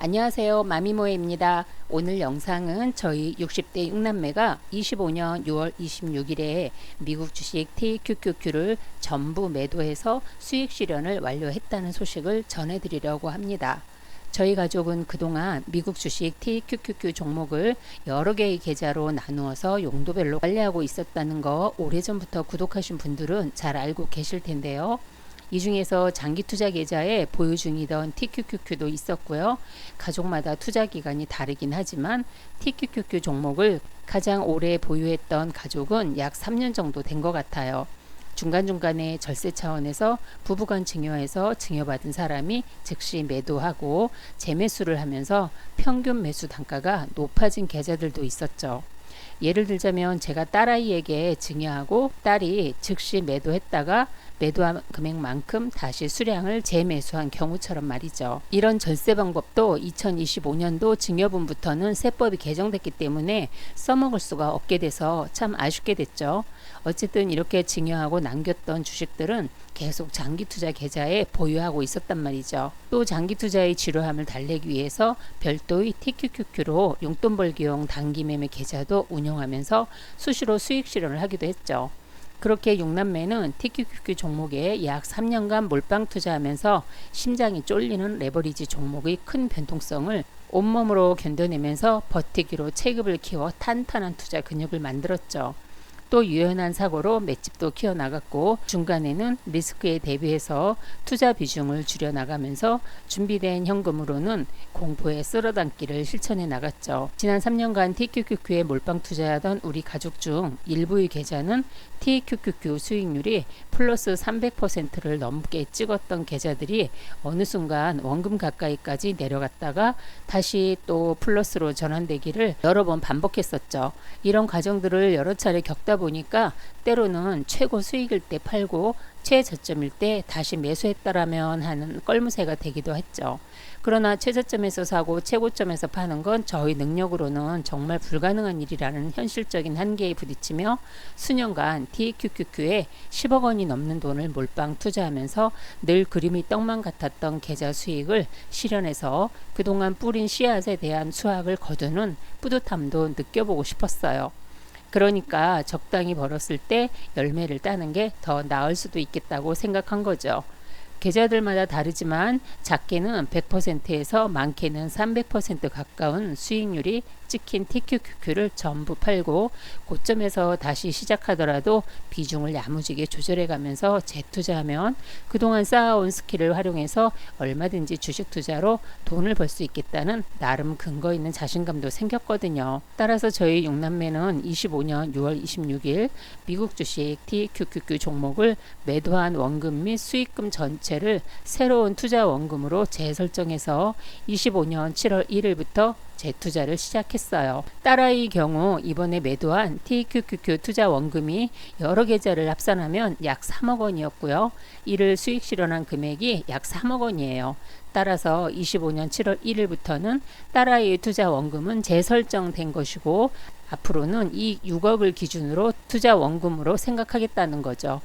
안녕하세요. 마미모에입니다. 오늘 영상은 저희 60대 6남매가 25년 6월 26일에 미국 주식 TQQQ를 전부 매도해서 수익 실현을 완료했다는 소식을 전해드리려고 합니다. 저희 가족은 그동안 미국 주식 TQQQ 종목을 여러 개의 계좌로 나누어서 용도별로 관리하고 있었다는 거 오래전부터 구독하신 분들은 잘 알고 계실 텐데요. 이 중에서 장기 투자 계좌에 보유 중이던 TQQQ도 있었고요. 가족마다 투자 기간이 다르긴 하지만 TQQQ 종목을 가장 오래 보유했던 가족은 약 3년 정도 된 것 같아요. 중간중간에 절세 차원에서 부부간 증여해서 증여받은 사람이 즉시 매도하고 재매수를 하면서 평균 매수 단가가 높아진 계좌들도 있었죠. 예를 들자면 제가 딸아이에게 증여하고 딸이 즉시 매도했다가 매도한 금액만큼 다시 수량을 재매수한 경우처럼 말이죠. 이런 절세 방법도 2025년도 증여분부터는 세법이 개정됐기 때문에 써먹을 수가 없게 돼서 참 아쉽게 됐죠. 어쨌든 이렇게 증여하고 남겼던 주식들은 계속 장기 투자 계좌에 보유하고 있었단 말이죠. 또 장기 투자의 지루함을 달래기 위해서 별도의 TQQQ로 용돈 벌기용 단기 매매 계좌도 운영하면서 수시로 수익 실현을 하기도 했죠. 그렇게 6남매는 TQQQ 종목에 약 3년간 몰빵 투자하면서 심장이 쫄리는 레버리지 종목의 큰 변동성을 온몸으로 견뎌내면서 버티기로 체급을 키워 탄탄한 투자 근육을 만들었죠. 또 유연한 사고로 맷집도 키워나갔고 중간에는 리스크에 대비해서 투자 비중을 줄여나가면서 준비된 현금으로는 공포에 쓸어담기를 실천해 나갔죠. 지난 3년간 TQQQ에 몰빵 투자하던 우리 가족 중 일부의 계좌는 TQQQ 수익률이 플러스 300%를 넘게 찍었던 계좌들이 어느 순간 원금 가까이까지 내려갔다가 다시 또 플러스로 전환되기를 여러 번 반복했었죠. 이런 과정들을 여러 차례 겪다 보니까 때로는 최고 수익일 때 팔고 최저점일 때 다시 매수했다라면 하는 껄무새가 되기도 했죠. 그러나 최저점에서 사고 최고점에서 파는 건 저희 능력으로는 정말 불가능한 일이라는 현실적인 한계에 부딪히며 수년간 TQQQ에 10억 원이 넘는 돈을 몰빵 투자하면서 늘 그림이 떡만 같았던 계좌 수익을 실현해서 그동안 뿌린 씨앗에 대한 수확을 거두는 뿌듯함도 느껴보고 싶었어요. 그러니까 적당히 벌었을 때 열매를 따는 게 더 나을 수도 있겠다고 생각한 거죠. 계좌들마다 다르지만 작게는 100%에서 많게는 300% 가까운 수익률이 찍힌 TQQQ를 전부 팔고 고점에서 다시 시작하더라도 비중을 야무지게 조절해가면서 재투자하면 그동안 쌓아온 스킬을 활용해서 얼마든지 주식 투자로 돈을 벌 수 있겠다는 나름 근거 있는 자신감도 생겼거든요. 따라서 저희 6남매는 25년 6월 26일 미국 주식 TQQQ 종목을 매도한 원금 및 수익금 전체를 새로운 투자 원금으로 재설정해서 25년 7월 1일부터 재투자를 시작했어요. 딸아이의 경우 이번에 매도한 TQQQ 투자 원금이 여러 계좌를 합산하면 약 3억 원이었고요. 이를 수익 실현한 금액이 약 3억 원이에요. 따라서 25년 7월 1일부터는 딸아이의 투자 원금은 재설정된 것이고 앞으로는 이 6억을 기준으로 투자 원금으로 생각하겠다는 거죠.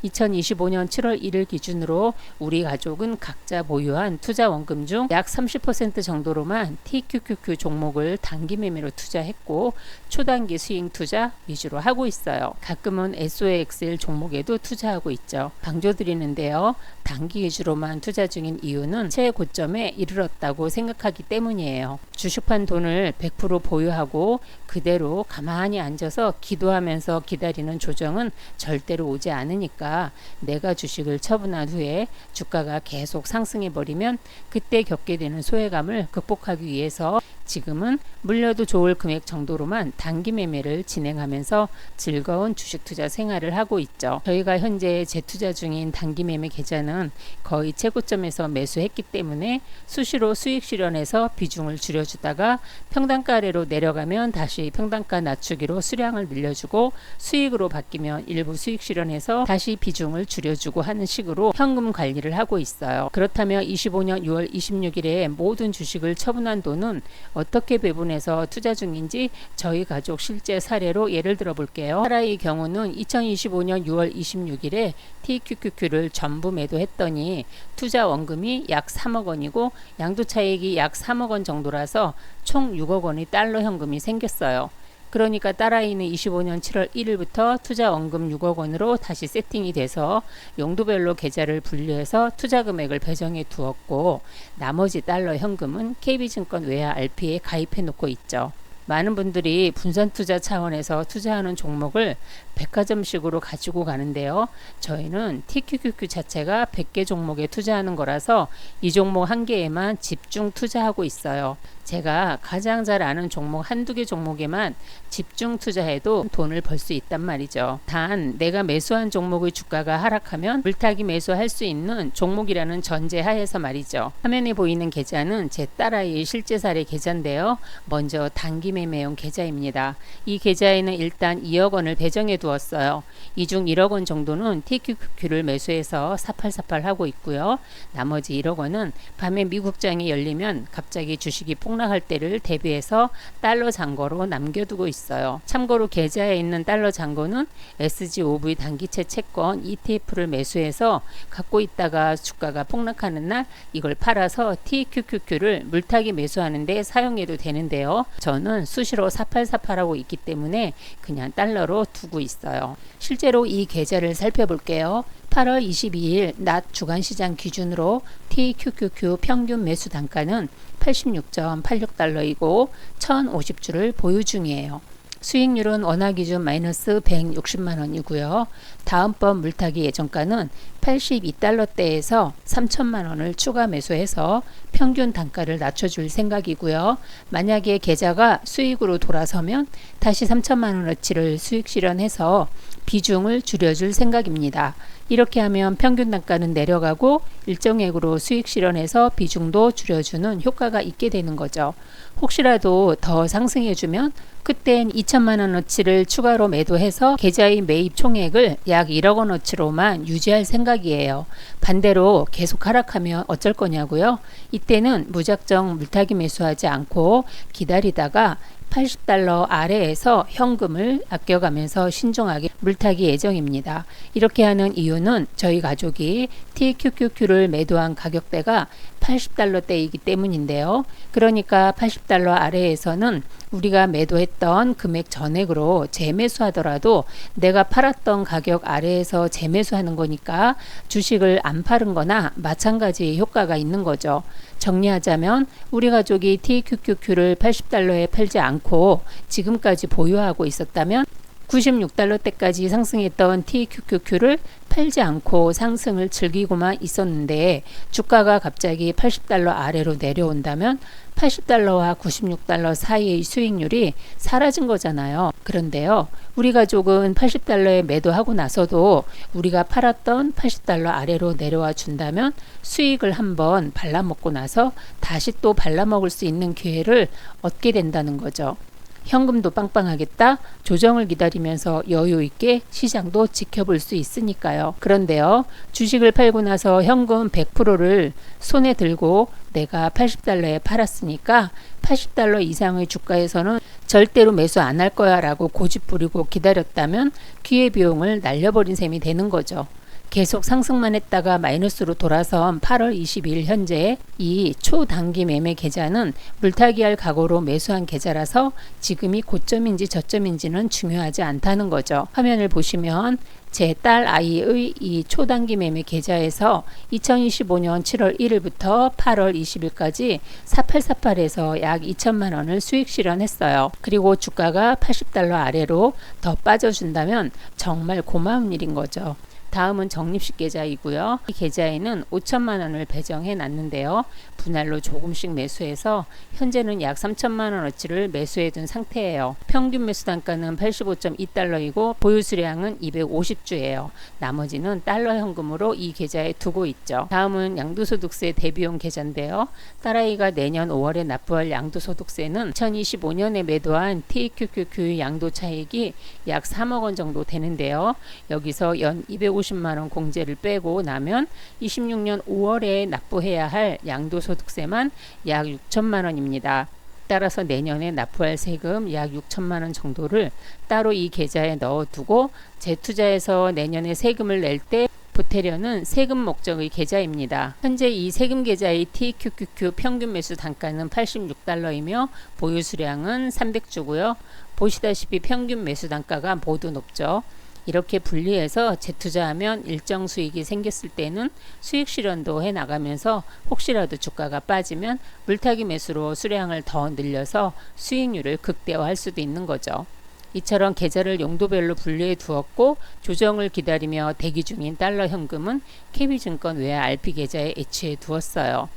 2025년 7월 1일 기준으로 우리 가족은 각자 보유한 투자 원금 중 약 30% 정도로만 TQQQ 종목을 단기 매매로 투자했고 초단기 수익 투자 위주로 하고 있어요. 가끔은 SOXL 종목에도 투자하고 있죠. 강조드리는데요. 단기 위주로만 투자 중인 이유는 최고점에 이르렀다고 생각하기 때문이에요. 주식판 돈을 100% 보유하고 그대로 가만히 앉아서 기도하면서 기다리는 조정은 절대로 오지 않으니까 내가 주식을 처분한 후에 주가가 계속 상승해버리면 그때 겪게 되는 소외감을 극복하기 위해서 지금은 물려도 좋을 금액 정도로만 단기 매매를 진행하면서 즐거운 주식 투자 생활을 하고 있죠. 저희가 현재 재투자 중인 단기 매매 계좌는 거의 최고점에서 매수했기 때문에 수시로 수익 실현해서 비중을 줄여주다가 평단가 아래로 내려가면 다시 평단가 낮추기로 수량을 늘려주고 수익으로 바뀌면 일부 수익 실현해서 다시 비중을 줄여주고 하는 식으로 현금 관리를 하고 있어요. 그렇다면 25년 6월 26일에 모든 주식을 처분한 돈은 어떻게 배분해서 투자 중인지 저희 가족 실제 사례로 예를 들어 볼게요. 딸아이 경우는 2025년 6월 26일에 TQQQ를 전부 매도했더니 투자 원금이 약 3억 원이고 양도 차익이 약 3억 원 정도라서 총 6억 원의 달러 현금이 생겼어요. 그러니까 딸아이는 25년 7월 1일부터 투자 원금 6억 원으로 다시 세팅이 돼서 용도별로 계좌를 분류해서 투자 금액을 배정해 두었고, 나머지 달러 현금은 KB증권 외화 RP에 가입해 놓고 있죠. 많은 분들이 분산 투자 차원에서 투자하는 종목을 백화점식으로 가지고 가는데요. 저희는 TQQQ 자체가 100개 종목에 투자하는 거라서 이 종목 한 개에만 집중 투자하고 있어요. 제가 가장 잘 아는 종목 한두 개 종목에만 집중 투자해도 돈을 벌 수 있단 말이죠. 단 내가 매수한 종목의 주가가 하락하면 물타기 매수할 수 있는 종목이라는 전제 하에서 말이죠. 화면에 보이는 계좌는 제 딸아이의 실제 사례 계좌인데요. 먼저 단기 매매용 계좌입니다. 이 계좌에는 일단 2억 원을 배정해 두었어요. 이 중 1억 원 정도는 TQQQ를 매수해서 사팔사팔 하고 있고요. 나머지 1억 원은 밤에 미국장이 열리면 갑자기 주식이 폭락할 때를 대비해서 달러 잔고로 남겨두고 있어요. 참고로 계좌에 있는 달러 잔고는 SG5V 단기채 채권 ETF를 매수해서 갖고 있다가 주가가 폭락하는 날 이걸 팔아서 TQQQ를 물타기 매수하는 데 사용해도 되는데요. 저는 수시로 사팔사팔하고 있기 때문에 그냥 달러로 두고 있어요. 실제로 이 계좌를 살펴볼게요. 8월 22일 낮 주간시장 기준으로 TQQQ 평균 매수 단가는 86.86달러이고 1050주를 보유 중이에요. 수익률은 원화 기준 마이너스 160만원이고요. 다음번 물타기 예정가는 82달러대에서 3천만원을 추가 매수해서 평균 단가를 낮춰줄 생각이고요. 만약에 계좌가 수익으로 돌아서면 다시 3천만원어치를 수익 실현해서 비중을 줄여줄 생각입니다. 이렇게 하면 평균 단가는 내려가고 일정액으로 수익 실현해서 비중도 줄여주는 효과가 있게 되는 거죠. 혹시라도 더 상승해주면 그땐 2천만원어치를 추가로 매도해서 계좌의 매입 총액을 약 1억 원어치로만 유지할 생각이에요. 반대로 계속 하락하면 어쩔 거냐고요? 이때는 무작정 물타기 매수하지 않고 기다리다가 80달러 아래에서 현금을 아껴가면서 신중하게 물타기 예정입니다. 이렇게 하는 이유는 저희 가족이 TQQQ를 매도한 가격대가 80달러대이기 때문인데요. 그러니까 80달러 아래에서는 우리가 매도했던 금액 전액으로 재매수하더라도 내가 팔았던 가격 아래에서 재매수하는 거니까 주식을 안 파는 거나 마찬가지의 효과가 있는 거죠. 정리하자면 우리 가족이 TQQQ를 80달러에 팔지 않고 지금까지 보유하고 있었다면 96달러대까지 상승했던 TQQQ를 팔지 않고 상승을 즐기고만 있었는데 주가가 갑자기 80달러 아래로 내려온다면 80달러와 96달러 사이의 수익률이 사라진 거잖아요. 그런데요, 우리 가족은 80달러에 매도하고 나서도 우리가 팔았던 80달러 아래로 내려와 준다면 수익을 한번 발라먹고 나서 다시 또 발라먹을 수 있는 기회를 얻게 된다는 거죠. 현금도 빵빵하겠다. 조정을 기다리면서 여유 있게 시장도 지켜볼 수 있으니까요. 그런데요, 주식을 팔고 나서 현금 100%를 손에 들고 내가 80달러에 팔았으니까 80달러 이상의 주가에서는 절대로 매수 안 할 거야 라고 고집 부리고 기다렸다면 기회비용을 날려버린 셈이 되는 거죠. 계속 상승만 했다가 마이너스로 돌아선 8월 22일 현재 이 초단기 매매 계좌는 물타기할 각오로 매수한 계좌라서 지금이 고점인지 저점인지는 중요하지 않다는 거죠. 화면을 보시면 제 딸 아이의 이 초단기 매매 계좌에서 2025년 7월 1일부터 8월 20일까지 4848에서 약 2천만 원을 수익 실현했어요. 그리고 주가가 80달러 아래로 더 빠져준다면 정말 고마운 일인 거죠. 다음은 적립식 계좌이고요. 이 계좌에는 5천만 원을 배정해 놨는데요. 분할로 조금씩 매수해서 현재는 약 3천만 원어치를 매수해 둔 상태예요. 평균 매수 단가는 85.2달러이고 보유 수량은 250주예요. 나머지는 달러 현금으로 이 계좌에 두고 있죠. 다음은 양도소득세 대비용 계좌인데요. 딸아이가 내년 5월에 납부할 양도소득세는 2025년에 매도한 TQQQ 양도 차익이 약 3억 원 정도 되는데요. 여기서 연 250만 원 공제를 빼고 나면 26년 5월에 납부해야 할 양도소득세만 약 6천만 원입니다. 따라서 내년에 납부할 세금 약 6천만 원 정도를 따로 이 계좌에 넣어두고 재투자해서 내년에 세금을 낼 때 보태려는 세금 목적의 계좌입니다. 현재 이 세금 계좌의 TQQQ 평균 매수 단가는 86달러이며 보유 수량은 300주고요. 보시다시피 평균 매수 단가가 모두 높죠. 이렇게 분리해서 재투자하면 일정 수익이 생겼을 때는 수익 실현도 해 나가면서 혹시라도 주가가 빠지면 물타기 매수로 수량을 더 늘려서 수익률을 극대화할 수도 있는 거죠. 이처럼 계좌를 용도별로 분리해 두었고 조정을 기다리며 대기 중인 달러 현금은 KB증권 외화 RP 계좌에 애취해 두었어요.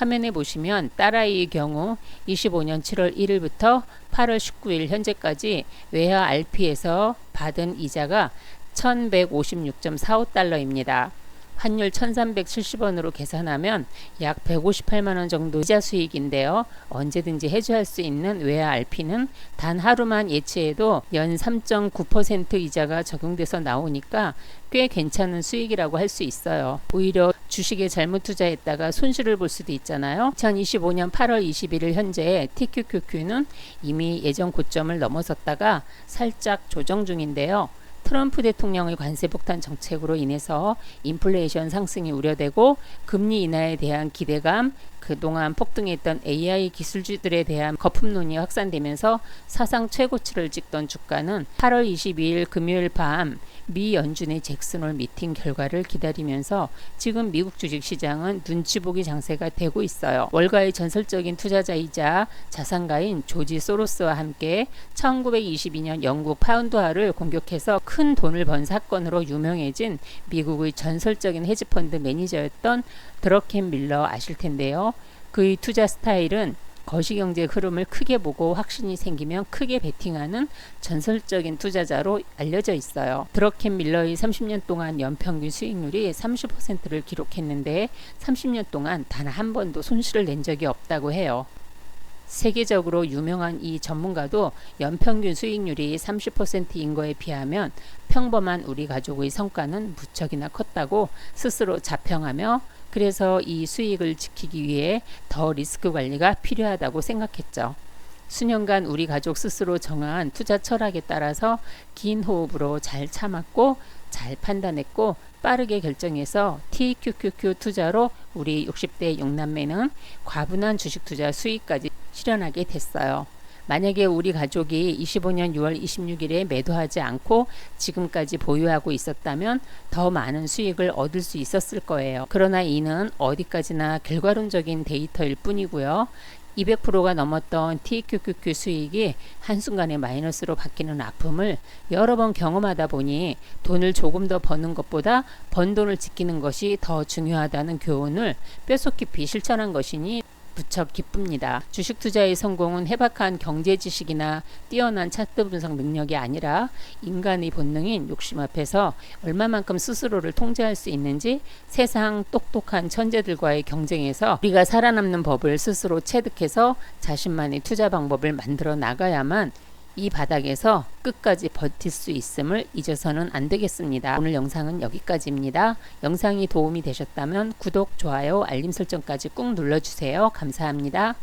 화면에 보시면 딸아이의 경우 25년 7월 1일부터 8월 19일 현재까지 외화 RP에서 받은 이자가 1156.45달러입니다. 환율 1370원으로 계산하면 약 158만원 정도 이자 수익인데요. 언제든지 해지할 수 있는 외화 RP는 단 하루만 예치해도 연 3.9% 이자가 적용돼서 나오니까 꽤 괜찮은 수익이라고 할 수 있어요. 오히려 주식에 잘못 투자했다가 손실을 볼 수도 있잖아요. 2025년 8월 21일 현재 TQQQ는 이미 예전 고점을 넘어섰다가 살짝 조정 중인데요. 트럼프 대통령의 관세 폭탄 정책으로 인해서 인플레이션 상승이 우려되고 금리 인하에 대한 기대감, 그동안 폭등했던 AI 기술주들에 대한 거품론이 확산되면서 사상 최고치를 찍던 주가는 8월 22일 금요일 밤 미 연준의 잭슨홀 미팅 결과를 기다리면서 지금 미국 주식시장은 눈치보기 장세가 되고 있어요. 월가의 전설적인 투자자이자 자산가인 조지 소로스와 함께 1922년 영국 파운드화를 공격해서 큰 돈을 번 사건으로 유명해진 미국의 전설적인 헤지펀드 매니저였던 드러켄 밀러 아실 텐데요. 그의 투자 스타일은 거시경제 흐름을 크게 보고 확신이 생기면 크게 베팅하는 전설적인 투자자로 알려져 있어요. 드러켄 밀러의 30년 동안 연평균 수익률이 30%를 기록했는데 30년 동안 단 한 번도 손실을 낸 적이 없다고 해요. 세계적으로 유명한 이 전문가도 연평균 수익률이 30%인 거에 비하면 평범한 우리 가족의 성과는 무척이나 컸다고 스스로 자평하며 그래서 이 수익을 지키기 위해 더 리스크 관리가 필요하다고 생각했죠. 수년간 우리 가족 스스로 정한 투자 철학에 따라서 긴 호흡으로 잘 참았고 잘 판단했고 빠르게 결정해서 TQQQ 투자로 우리 60대 6남매는 과분한 주식 투자 수익까지 실현하게 됐어요. 만약에 우리 가족이 25년 6월 26일에 매도하지 않고 지금까지 보유하고 있었다면 더 많은 수익을 얻을 수 있었을 거예요. 그러나 이는 어디까지나 결과론적인 데이터일 뿐이고요. 200%가 넘었던 TQQQ 수익이 한순간에 마이너스로 바뀌는 아픔을 여러 번 경험하다 보니 돈을 조금 더 버는 것보다 번 돈을 지키는 것이 더 중요하다는 교훈을 뼛속 깊이 실천한 것이니 무척 기쁩니다. 주식 투자의 성공은 해박한 경제 지식이나 뛰어난 차트 분석 능력이 아니라 인간의 본능인 욕심 앞에서 얼마만큼 스스로를 통제할 수 있는지 세상 똑똑한 천재들과의 경쟁에서 우리가 살아남는 법을 스스로 체득해서 자신만의 투자 방법을 만들어 나가야만 이 바닥에서 끝까지 버틸 수 있음을 잊어서는 안 되겠습니다. 오늘 영상은 여기까지입니다. 영상이 도움이 되셨다면 구독, 좋아요, 알림 설정까지 꾹 눌러주세요. 감사합니다.